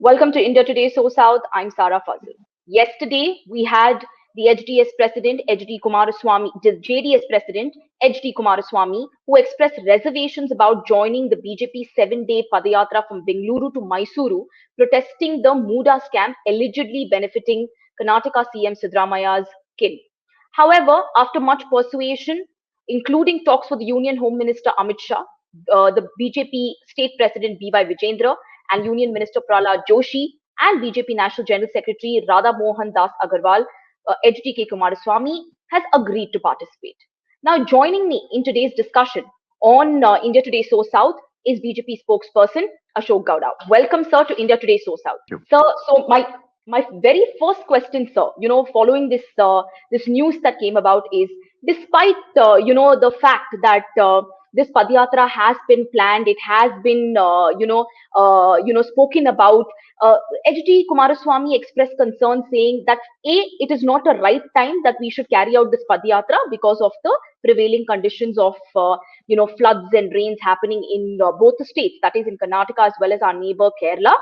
Welcome to India Today, SoSouth. I'm Sarah Fazil. Yesterday, we had the HDS President, HD Kumaraswamy, the JDS President, HD Kumaraswamy, who expressed reservations about joining the BJP 7-day Padayatra from Bengaluru to Mysuru, protesting the MUDA scam allegedly benefiting Karnataka CM Siddaramaiah's kin. However, after much persuasion, including talks with the Union Home Minister Amit Shah, the BJP State President B.Y. Vijendra, and Union Minister Prahlad Joshi, and BJP National General Secretary Radha Mohan Das Agarwal, HDK Kumaraswamy, has agreed to participate. Now, joining me in today's discussion on India Today So South is BJP spokesperson Ashok Gowda. Welcome, sir, to India Today So South. Sir, so my very first question, sir, following this this news that came about is, despite the fact that this Padayatra has been planned, it has been spoken about. HD Kumaraswamy expressed concern saying that it is not a right time that we should carry out this Padayatra because of the prevailing conditions of floods and rains happening in both the states, that is in Karnataka as well as our neighbor Kerala.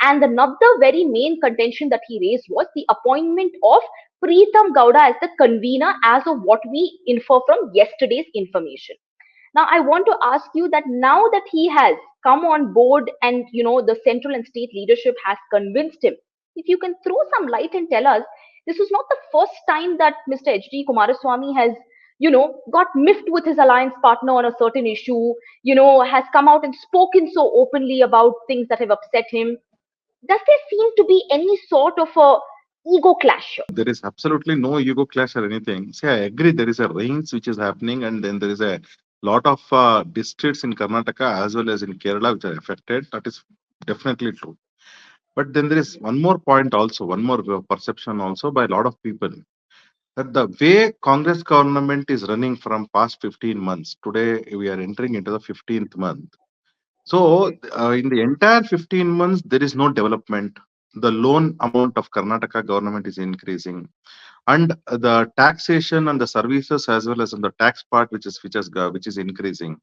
And another very main contention that he raised was the appointment of Preetham Gowda as the convener, as of what we infer from yesterday's information. Now, I want to ask you that now that he has come on board and, the central and state leadership has convinced him, if you can throw some light and tell us, this was not the first time that Mr. H.D. Kumaraswamy has, got miffed with his alliance partner on a certain issue, has come out and spoken so openly about things that have upset him. Does there seem to be any sort of a ego clash? There is absolutely no ego clash or anything. See, I agree there is a rains which is happening, and then there is a lot of districts in Karnataka as well as in Kerala which are affected. That is definitely true. But then there is one more point also, one more perception also by a lot of people, that the way Congress government is running from past 15 months, today we are entering into the 15th month. So in the entire 15 months, there is no development. The loan amount of Karnataka government is increasing, and the taxation and the services as well as on the tax part which is increasing,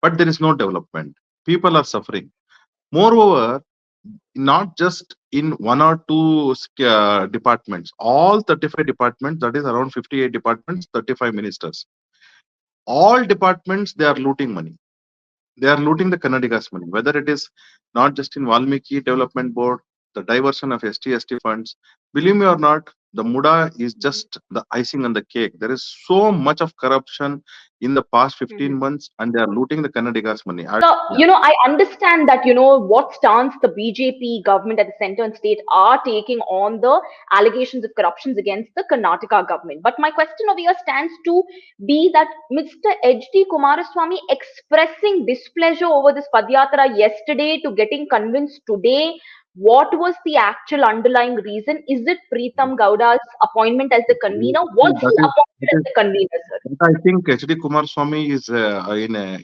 but there is no development. People are suffering. Moreover, not just in one or two departments, all 35 departments, that is around 58 departments, 35 ministers, all departments, they are looting money. They are looting the Kannadigas money, whether it is not just in Valmiki Development Board, the diversion of ST funds. Believe me or not, the MUDA is just the icing on the cake. There is so much of corruption in the past 15 months, and they are looting the Kannadigas money. So, I understand that, what stance the BJP government at the center and state are taking on the allegations of corruptions against the Karnataka government. But my question over here stands to be that Mr. H.D. Kumaraswamy expressing displeasure over this Padayatra yesterday to getting convinced today. What was the actual underlying reason? Is it Preetham Gowda's appointment as the convener? Was he appointed as the convener, sir? I think HD Kumaraswamy is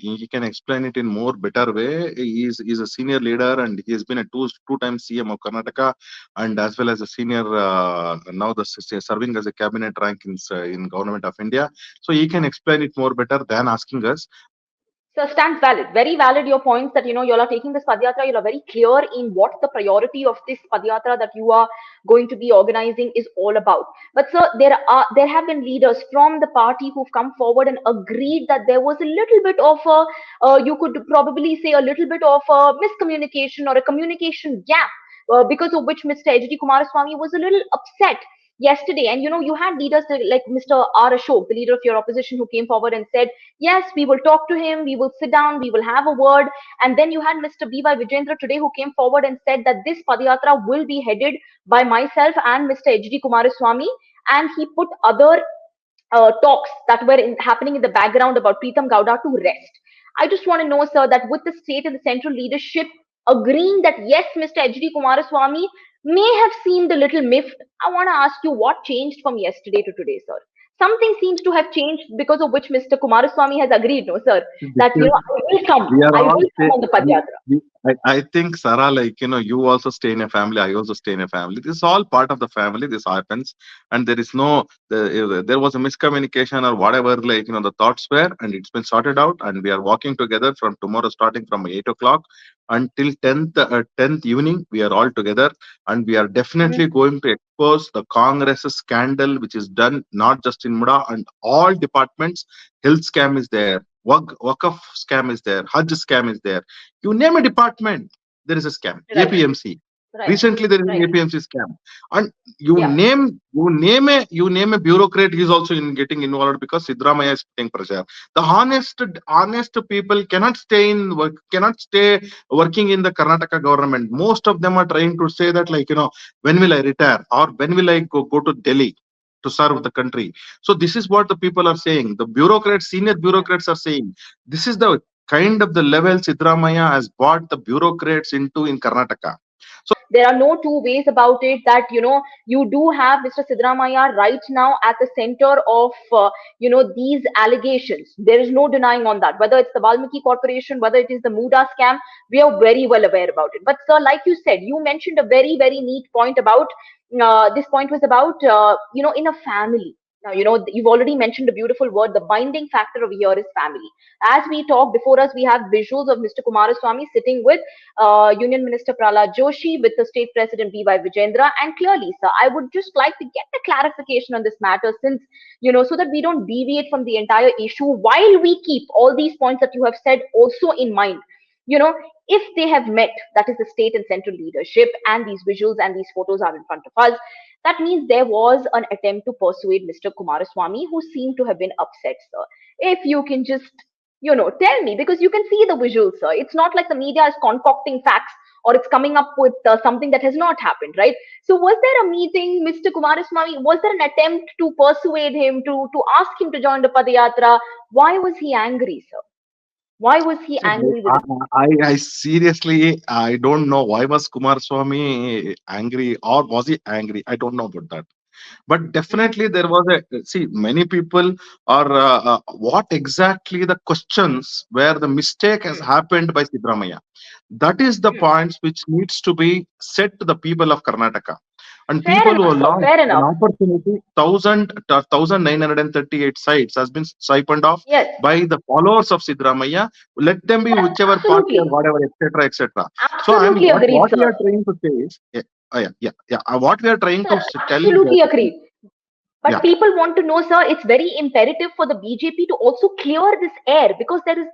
he can explain it in more better way. He is a senior leader, and he has been a two-time CM of Karnataka, and as well as a senior now serving as a cabinet rank in government of India. So he can explain it more better than asking us. So stands valid, very valid your points that, you all are taking this Padayatra, you are very clear in what the priority of this Padayatra that you are going to be organizing is all about. But sir, there have been leaders from the party who've come forward and agreed that there was a little bit of a, you could probably say a little bit of a miscommunication or a communication gap, because of which Mr. H.D. Kumaraswamy was a little upset yesterday. And you had leaders like Mr. R. Ashok, the leader of your opposition, who came forward and said, yes, we will talk to him, we will sit down, we will have a word. And then you had Mr. B.Y. Vijendra today, who came forward and said that this Padayatra will be headed by myself and Mr. H.D. Kumaraswamy. And he put other talks that were happening in the background about Preetham Gowda to rest. I just want to know, sir, that with the state and the central leadership agreeing that yes, Mr. H.D. Kumaraswamy may have seemed a little miffed, I want to ask you what changed from yesterday to today, sir? Something seems to have changed, because of which Mr. Kumaraswamy has agreed, no, sir, that, Because we are I all will come on the Padayatra. I think, Sarah, like, you also stay in a family, I also stay in a family. This is all part of the family. This happens, and there is no, there was a miscommunication or whatever, like, the thoughts were, and it's been sorted out, and we are walking together from tomorrow, starting from 8 o'clock until 10th evening. We are all together, and we are definitely going to expose the Congress scandal, which is done not just in MUDA and all departments. Health scam is there. Wakaf scam is there, Hajj scam is there. You name a department, there is a scam. Right, APMC. right, Recently, there is an right. APMC scam, and you Yeah. name a bureaucrat. He is also getting involved because Siddaramaiah is putting pressure. The honest people cannot stay working in the Karnataka government. Most of them are trying to say that, like, when will I retire, or when will I go to Delhi to serve the country. So this is what the people are saying. The bureaucrats, senior bureaucrats are saying. This is the kind of the level Siddaramaiah has brought the bureaucrats into in Karnataka. So There are no two ways about it that, you do have Mr. Siddaramaiah right now at the center of, these allegations. There is no denying on that. Whether it's the Valmiki Corporation, whether it is the MUDA scam, we are very well aware about it. But sir, like you said, you mentioned a very, very neat point about, this point was about, in a family. Now, you've already mentioned a beautiful word. The binding factor over here is family. As we talk, before us, we have visuals of Mr. Kumaraswamy sitting with Union Minister Prahlad Joshi, with the State President B.Y. Vijendra. And clearly, sir, I would just like to get a clarification on this matter, since, so that we don't deviate from the entire issue, while we keep all these points that you have said also in mind. If they have met, that is the state and central leadership, and these visuals and these photos are in front of us, that means there was an attempt to persuade Mr. Kumaraswamy, who seemed to have been upset, sir. If you can just, tell me, because you can see the visuals, sir. It's not like the media is concocting facts, or it's coming up with something that has not happened, right? So was there a meeting, Mr. Kumaraswamy? Was there an attempt to persuade him, to ask him to join the Padayatra? Why was he angry, sir? Why was he see, angry with I seriously, I don't know why was Kumaraswamy angry, or was he angry? I don't know about that. But it? definitely there was a, see, many people are what exactly the questions where the mistake has Hmm. happened by Siddaramaiah. That is the Hmm. points which needs to be said to the people of Karnataka. And Fair people who enough, have sir. lost Fair an enough. opportunity, 1,938 sites has been siphoned off Yes, by the followers of Siddaramaiah. Let them be whichever party or absolutely. whatever, etc., etc. So Absolutely agreed, what we are sir. trying to say is, what we are trying to Sir, tell is that, absolutely agreed. But yeah. people want to know, sir, it's very imperative for the BJP to also clear this air, because there is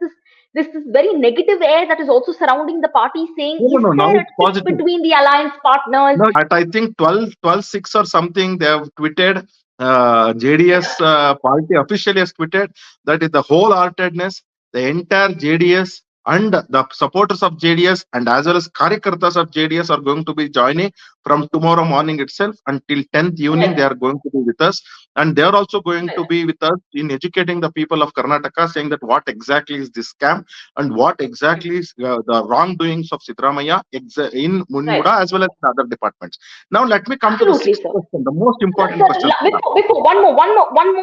this very negative air that is also surrounding the party, saying, No, no, is no. Now there a it's tiff positive. between the alliance partners? No, at I think 12:6 or something, they have tweeted, JDS party officially has tweeted that is the wholeheartedness, the entire JDS and the supporters of JDS and as well as Karyakartas of JDS are going to be joining from tomorrow morning itself until 10th evening. They Right, are going to be with us, and they are also going to right, be with us in educating the people of Karnataka, saying that what exactly is this scam and what exactly is the wrongdoings of Siddaramaiah in right. Munmuda as well as the other departments. Now, let me come to the Absolutely, sixth sir. question, the most important Sir, question. before one more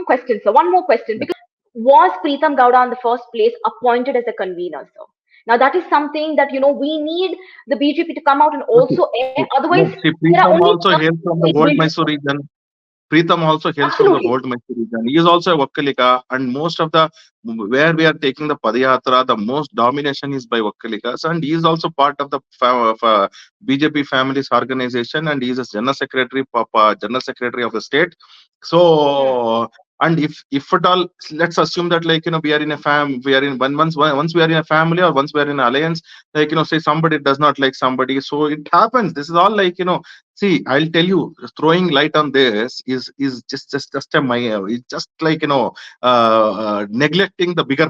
question, sir. One more question. Because was Preetham Gowda in the first place appointed as a convener, sir? Now that is something that, we need the BJP to come out and Okay. also air. Otherwise, No, see, there are Preetham only also hails from the whole Mysore region. Preetham also hails from the absolutely whole Mysore region. He is also a Vakkalika, and most of the where we are taking the Padayatra, the most domination is by Vakkalikas, and he is also part of the BJP families organization, and he is a general secretary of the state. Hmm. So, and if at all, let's assume that, like, we are in a we are in once we are in a family, or once we are in an alliance, like, say somebody does not like somebody, so it happens. This is all, like, see, I'll tell you, throwing light on this is just a it's just like, neglecting the bigger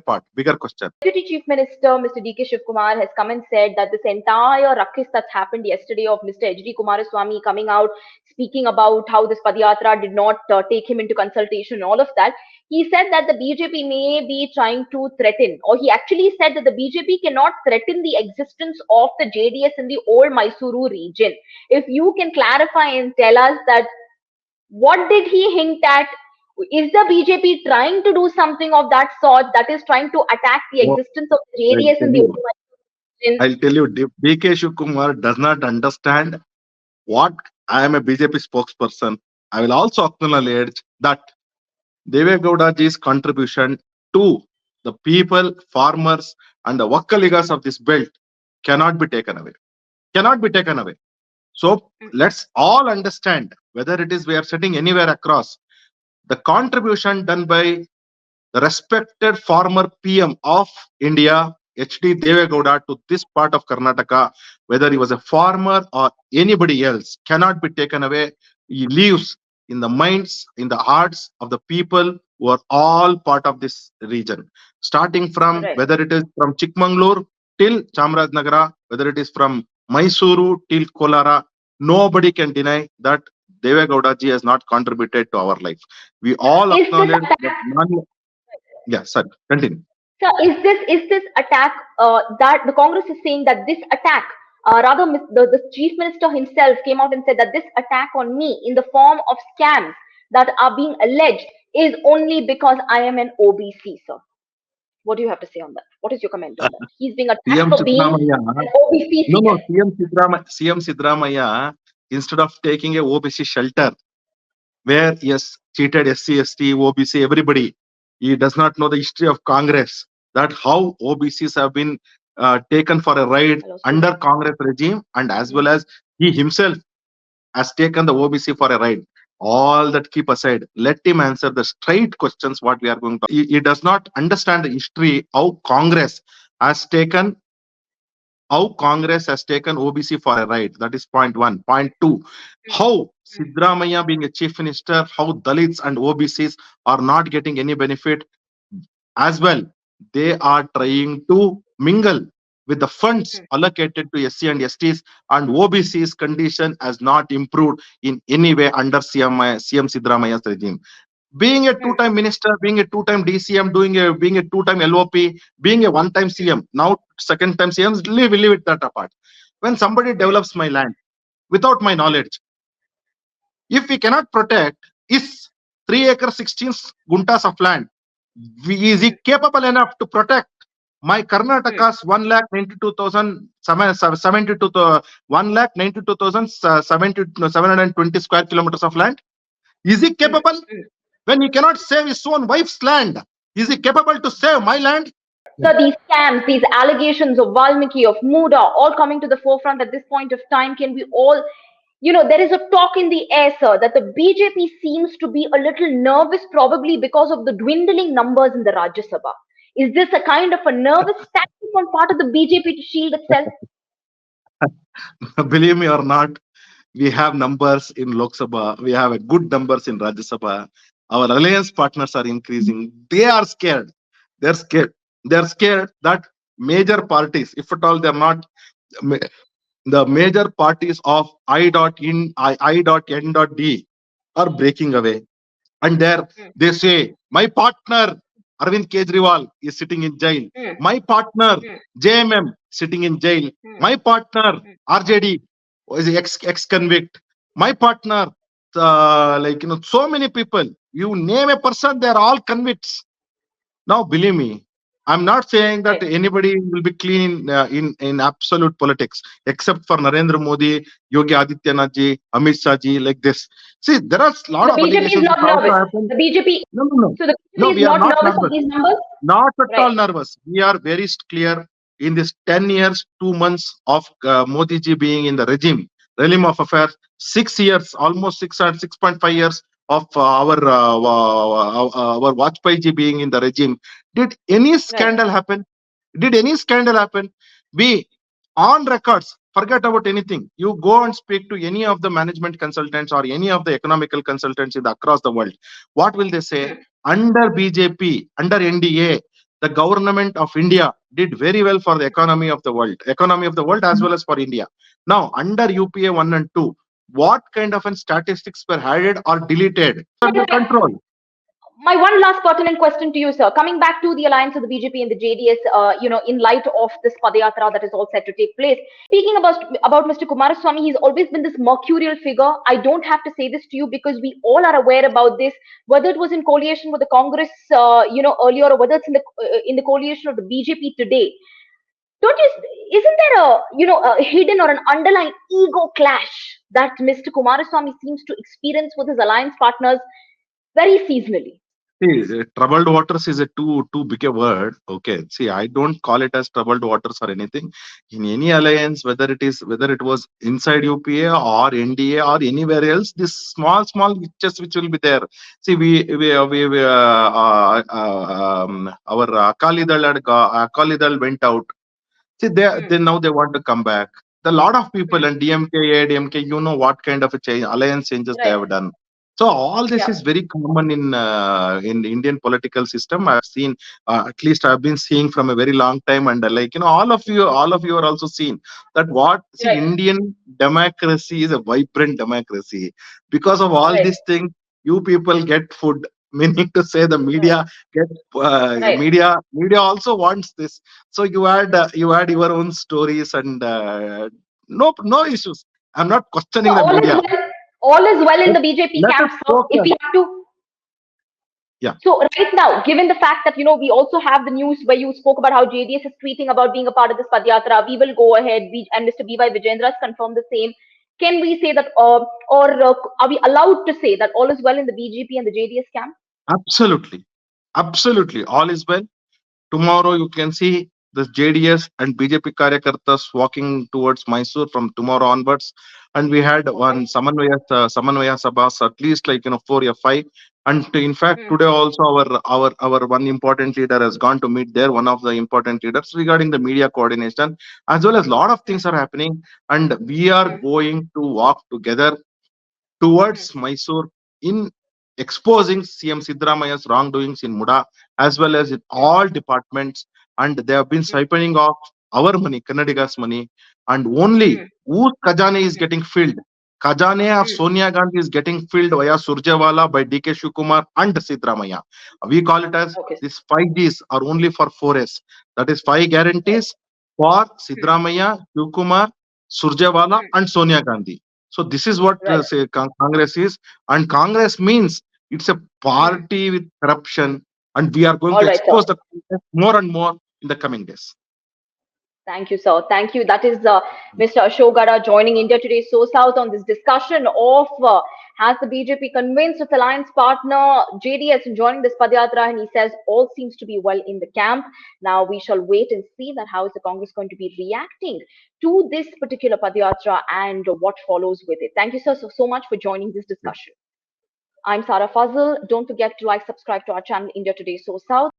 question. Deputy Chief Minister Mr. D.K. Shivkumar has come and said that this entire ruckus that's happened yesterday of Mr. H.D. Kumaraswamy coming out, speaking about how this Padayatra did not take him into consultation and all of that, he said that the BJP may be trying to threaten, or he actually said that the BJP cannot threaten the existence of the JDS in the old Mysuru region. If you can clarify and tell us that, what did he hint at, Is the BJP trying to do something of that sort, that is trying to attack the Oh, existence of the I'll JDS in tell the you. region? I'll tell you, DK Shivakumar does not understand what I am a BJP spokesperson. I will also acknowledge that Deve Gowdaji's contribution to the people, farmers, and the Wakkaligas of this belt cannot be taken away. Cannot be taken away. So let's all understand, whether it is we are sitting anywhere across, the contribution done by the respected former PM of India, HD Deve Gowda, to this part of Karnataka, whether he was a farmer or anybody else, cannot be taken away. He lives in the minds, in the hearts of the people who are all part of this region. Starting from Right. whether it is from Chikmagalur till Chamarajnagara, whether it is from Mysuru till Kolara, nobody can deny that Deve Gowda ji has not contributed to our life. We all Is this acknowledge attack, that none. Yeah, sorry, continue. sir, is this attack, that the Congress is saying that this attack, rather the chief minister himself came out and said that this attack on me in the form of scams that are being alleged is only because I am an OBC, sir. What do you have to say on that? What is your comment on that? He's being attacked CM for being Siddaramaiah, an OBC no, figure. CM Siddaramaiah, instead of taking a OBC shelter where he has cheated SC, ST, OBC, everybody, he does not know the history of Congress, that how OBCs have been taken for a ride Hello, under Congress regime, and as well as he himself has taken the OBC for a ride. All that keep aside, let him answer the straight questions what we are going to. He does not understand the history how has taken Congress has taken OBC for a ride. That is point one. Point two, how Siddaramaiah being a chief minister, how Dalits and OBCs are not getting any benefit as well. They are trying to mingle with the funds allocated to SC and STs, and OBC's condition has not improved in any way under CM Siddaramaiah's regime. Being a two-time minister, being a two-time DCM, being a two-time LOP, being a one-time CM, now second-time CM, leave it that apart. When somebody develops my land without my knowledge, if we cannot protect is 3 acres 16 guntas of land, is he capable enough to protect my Karnataka's 1,92,720 square kilometers of land? Is he capable? When he cannot save his own wife's land, is he capable to save my land? So these scams, these allegations of Valmiki, of MUDA, all coming to the forefront at this point of time, can we all, there is a talk in the air, sir, that the BJP seems to be a little nervous, probably because of the dwindling numbers in the Rajya Sabha. Is this a kind of a nervous tactic on part of the BJP to shield itself? Believe me or not, we have numbers in Lok Sabha, we have a good numbers in Rajya Sabha. Our alliance partners are increasing. They are scared. They're scared. They're scared that major parties, if at all they're not, the major parties of I.N.D are breaking away. And there they say, my partner Arvind Kejriwal is sitting in jail. My partner JMM sitting in jail. My partner RJD is ex-convict. My partner, so many people. You name a person, they are all convicts. Now, believe me, I'm not saying that anybody will be clean in absolute politics, except for Narendra Modi, Yogi Adityanath ji, Amit Shah ji, like this. See, there are a lot The of BJP is allegations not which also nervous. happen. The BJP, No. so the No, BJP we is are not not nervous of nervous. these numbers? Not at Right. all nervous. We are very clear in this 10 years, 2 months of Modi ji being in the realm of affairs, 6 years, almost 6.5 years of our Vajpayee ji being in the regime. Did any scandal happen? Did any scandal happen? We, on records, forget about anything. You go and speak to any of the management consultants or any of the economical consultants across the world. What will they say? Under BJP, under NDA, the government of India did very well for the economy of the world as well as for India. Now, under UPA 1 and 2, what kind of statistics were added or deleted? Under control. My one last pertinent question to you, sir. Coming back to the alliance of the BJP and the JDS, in light of this Padayatra that is all set to take place. Speaking about Mr. Kumaraswamy, he's always been this mercurial figure. I don't have to say this to you because we all are aware about this. Whether it was in coalition with the Congress, earlier, or whether it's in the coalition of the BJP today, don't you? Isn't there a hidden or an underlying ego clash that Mr. Kumaraswamy seems to experience with his alliance partners very seasonally? See, troubled waters is a too big a word. Okay. See, I don't call it as troubled waters or anything. In any alliance, whether it was inside UPA or NDA or anywhere else, this small hitches which will be there. See, our Akali Dal went out. See, they now they want to come back. The lot of people and DMK, ADMK, you know what kind of a change, alliance changes they Right. have done. So all this Yeah. is very common in the Indian political system. I've seen, at least I've been seeing from a very long time, and all of you are also seen that Right. Indian democracy is a vibrant democracy. Because of all Right. these things, you people get food. Meaning to say, the Right. media get Right. media also wants this. So you add your own stories and no issues. I'm not So questioning the media. all is well in Let, the BJP let camp, us sir. If focus. we have to, Yeah, so right now, given the fact that we also have the news where you spoke about how JDS is tweeting about being a part of this Padayatra, we will go ahead. And Mr. B.Y. Vijendra has confirmed the same. Can we say that, are we allowed to say that all is well in the BJP and the JDS camp? absolutely, all is well. Tomorrow you can see the JDS and BJP Karyakartas walking towards Mysuru from tomorrow onwards. And we had Okay. one Samanvaya Sabhas, at least 4 or 5. And in fact, Hmm. today also our one important leader has gone to meet there, one of the important leaders, regarding the media coordination, as well as a lot of Hmm. things are happening. And we are Hmm. going to walk together Hmm. towards Mysore in exposing CM Siddaramaiah's wrongdoings in MUDA as well as in Hmm. all departments. And they have been Hmm. siphoning off our money, Kannadiga's money, and only Hmm. whose Khajane is Hmm. getting filled. Khajane of Hmm. Sonia Gandhi is getting filled via Surjewala by DK Shivakumar and Siddaramaiah. We call it as Okay. these 5Gs are only for 4S. That is 5 Right. guarantees for Hmm. Siddaramaiah, Shivakumar, Surjewala Hmm. and Sonia Gandhi. So this is what Right. Congress is, and Congress means it's a Hmm. party with corruption, and we are going All to right, sir. expose the Congress more and more in the coming days. Thank you, sir. Thank you. That is Mr. Ashok Gowda joining India Today SoSouth on this discussion of has the BJP convinced its alliance partner JDS in joining this Padayatra, and he says all seems to be well in the camp. Now we shall wait and see that how is the Congress going to be reacting to this particular Padayatra and what follows with it. Thank you, sir, so much for joining this discussion. I'm Sarah Fazal. Don't forget to like, subscribe to our channel India Today SoSouth.